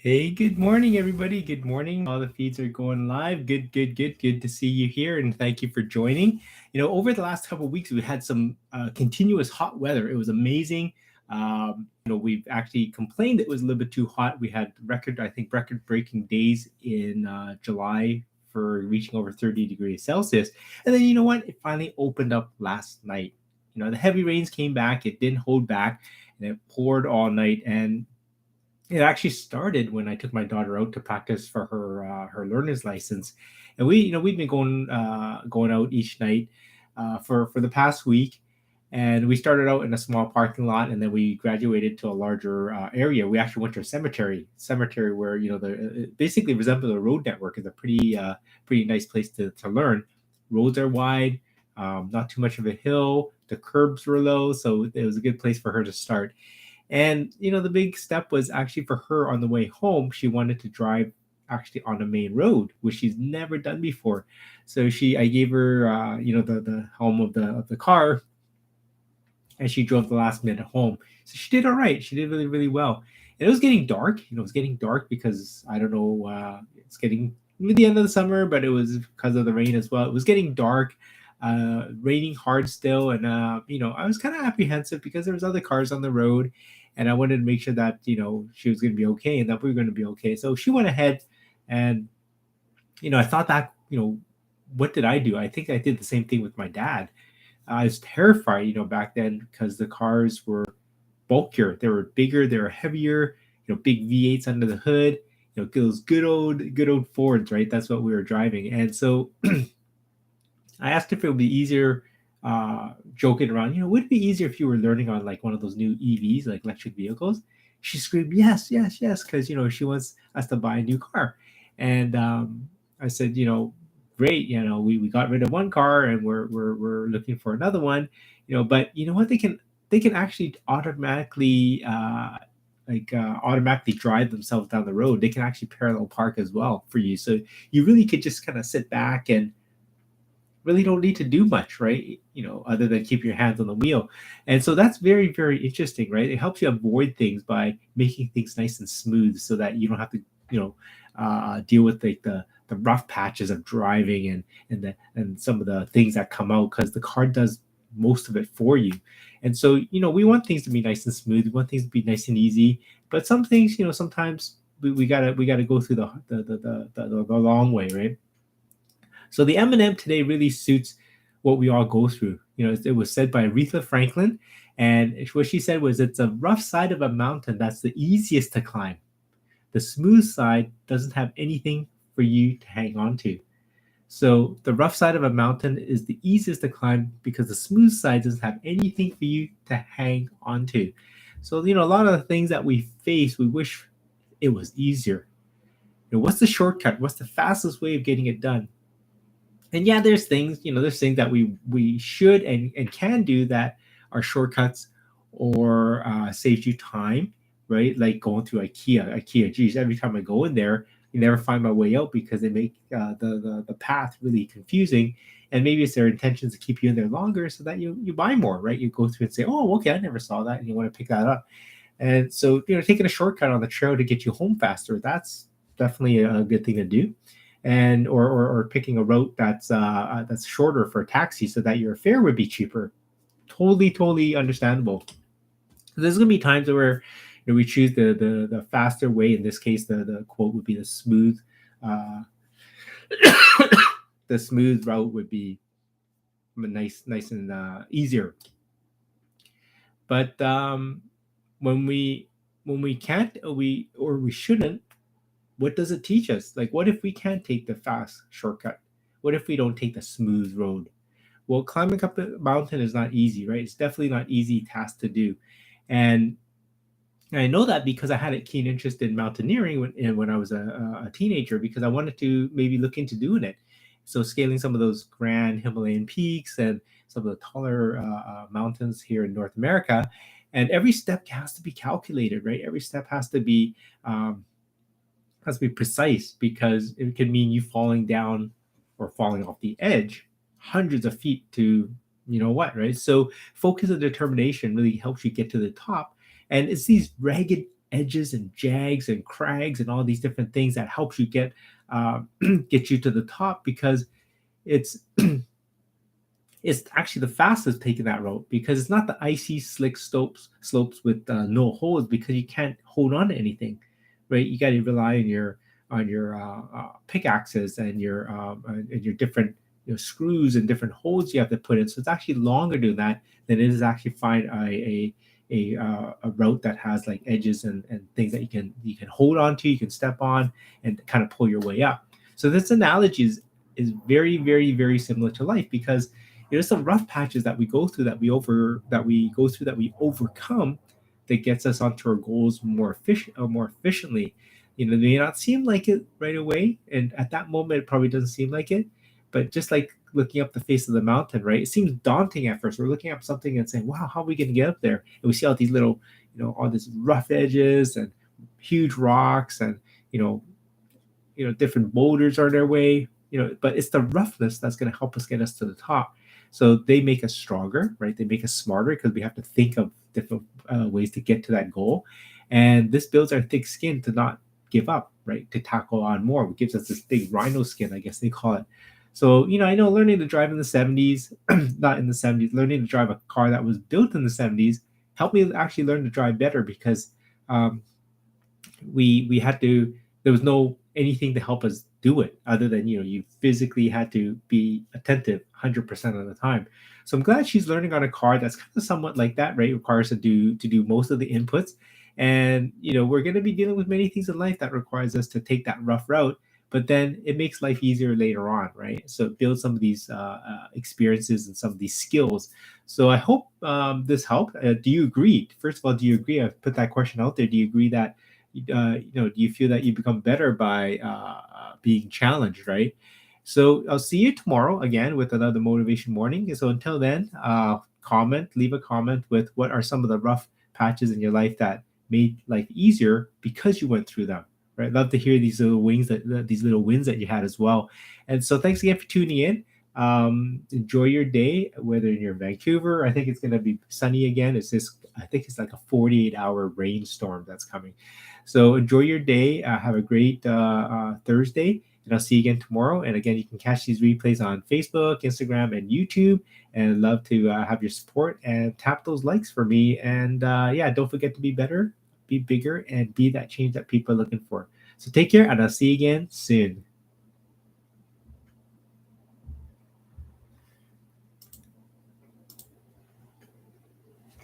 Hey, good morning, everybody. Good morning. All the feeds are going live. Good to see you here, and thank you for joining. Over the last couple of weeks, we had some continuous hot weather. It was amazing. We've actually complained it was a little bit too hot. We had record-breaking days in July for reaching over 30 degrees Celsius. And then, you know what? It finally opened up last night. The heavy rains came back. It didn't hold back, and it poured all night. And it actually started when I took my daughter out to practice for her learner's license, and we've been going out each night for the past week, and we started out in a small parking lot, and then we graduated to a larger area. We actually went to a cemetery where the it basically resembles a road network. It's a pretty nice place to learn. Roads are wide, not too much of a hill. The curbs were low, so it was a good place for her to start. And the big step was actually for her on the way home. She wanted to drive actually on the main road, which she's never done before. So I gave her the helm of the car, and she drove the last minute home. So she did all right. She did really really well. And it was getting dark. It was getting dark because I don't know. It's getting the end of the summer, but it was because of the rain as well. It was getting dark, raining hard still, and I was kind of apprehensive because there was other cars on the road, and I wanted to make sure that she was going to be okay and that we were going to be okay. So she went ahead, and I thought that what did I do? I think I did the same thing with my dad. I was terrified, back then because the cars were bulkier, they were bigger, they were heavier. Big V8s under the hood. Those good old Fords, right? That's what we were driving, and so I asked if it would be easier, joking around, would it be easier if you were learning on like one of those new EVs, like electric vehicles? She screamed, yes, yes, yes, because, she wants us to buy a new car. And I said, great, we got rid of one car and we're looking for another one, but you know what? They can actually automatically drive themselves down the road. They can actually parallel park as well for you. So you really could just kind of sit back and really don't need to do much, right? Other than keep your hands on the wheel. And so that's very, very interesting, right? It helps you avoid things by making things nice and smooth so that you don't have to, deal with like the rough patches of driving and some of the things that come out because the car does most of it for you. And so, we want things to be nice and smooth. We want things to be nice and easy. But some things, sometimes we gotta go through the long way, right? So the M&M today really suits what we all go through. It was said by Aretha Franklin, and what she said was, "It's a rough side of a mountain that's the easiest to climb. The smooth side doesn't have anything for you to hang on to." So the rough side of a mountain is the easiest to climb because the smooth side doesn't have anything for you to hang on to. So a lot of the things that we face, we wish it was easier. What's the shortcut? What's the fastest way of getting it done? And yeah, there's things that we should and can do that are shortcuts or saves you time, right? Like going through IKEA. Geez, every time I go in there, you never find my way out because they make the path really confusing. And maybe it's their intentions to keep you in there longer so that you buy more, right? You go through and say, oh, okay, I never saw that, and you want to pick that up. And so taking a shortcut on the trail to get you home faster, that's definitely a good thing to do. And or picking a route that's shorter for a taxi so that your fare would be cheaper. Totally understandable. There's gonna be times where we choose the faster way. In this case, the quote would be the smooth uh, the smooth route would be nice and easier. But when we can't, we shouldn't. What does it teach us? Like, what if we can't take the fast shortcut? What if we don't take the smooth road? Well, climbing up a mountain is not easy, right? It's definitely not easy task to do. And I know that because I had a keen interest in mountaineering when I was a teenager, because I wanted to maybe look into doing it. So scaling some of those grand Himalayan peaks and some of the taller mountains here in North America. And every step has to be calculated, right? Every step has to be precise because it could mean you falling down or falling off the edge hundreds of feet to what, right? So focus and determination really helps you get to the top. And it's these ragged edges and jags and crags and all these different things that helps you get you to the top, because it's it's actually the fastest taking that route, because it's not the icy slick slopes with no holes, because you can't hold on to anything, right? You got to rely on your pickaxes and your different screws and different holes you have to put in. So it's actually longer doing that than it is actually find a route that has like edges and things that you can hold on to, you can step on, and kind of pull your way up. So this analogy is very, very, very similar to life, because there's some rough patches that we go through, that we overcome, that gets us onto our goals more efficiently. They may not seem like it right away, and at that moment it probably doesn't seem like it. But just like looking up the face of the mountain, right? It seems daunting at first. We're looking up something and saying, "Wow, how are we going to get up there?" And we see all these little, all these rough edges and huge rocks, and you know, different boulders are their way. But it's the roughness that's going to help us get us to the top. So they make us stronger, right? They make us smarter, because we have to think of different ways to get to that goal. And this builds our thick skin to not give up, right? To tackle on more. It gives us this big rhino skin, I guess they call it. So, I know learning to drive in the 70s, not in the 70s, learning to drive a car that was built in the 70s helped me actually learn to drive better, because um, we had to, there was no anything to help us do it other than you physically had to be attentive 100% of the time. So I'm glad she's learning on a car that's kind of somewhat like that, right? Requires to do most of the inputs. And we're going to be dealing with many things in life that requires us to take that rough route, but then it makes life easier later on, right? So it builds some of these experiences and some of these skills. So I hope this helped. Do you agree? First of all, do you agree? I've put that question out there. Do you agree that do you feel that you become better by being challenged, right? So I'll see you tomorrow again with another motivation morning. So until then, leave a comment with what are some of the rough patches in your life that made life easier because you went through them, right? Love to hear these little wins that you had as well. And so thanks again for tuning in. Enjoy your day, whether you're in Vancouver. I think it's going to be sunny again. I think it's like a 48-hour rainstorm that's coming. So enjoy your day. Have a great Thursday, and I'll see you again tomorrow. And again, you can catch these replays on Facebook, Instagram, and YouTube. And I'd love to have your support and tap those likes for me. And yeah, don't forget to be better, be bigger, and be that change that people are looking for. So take care, and I'll see you again soon.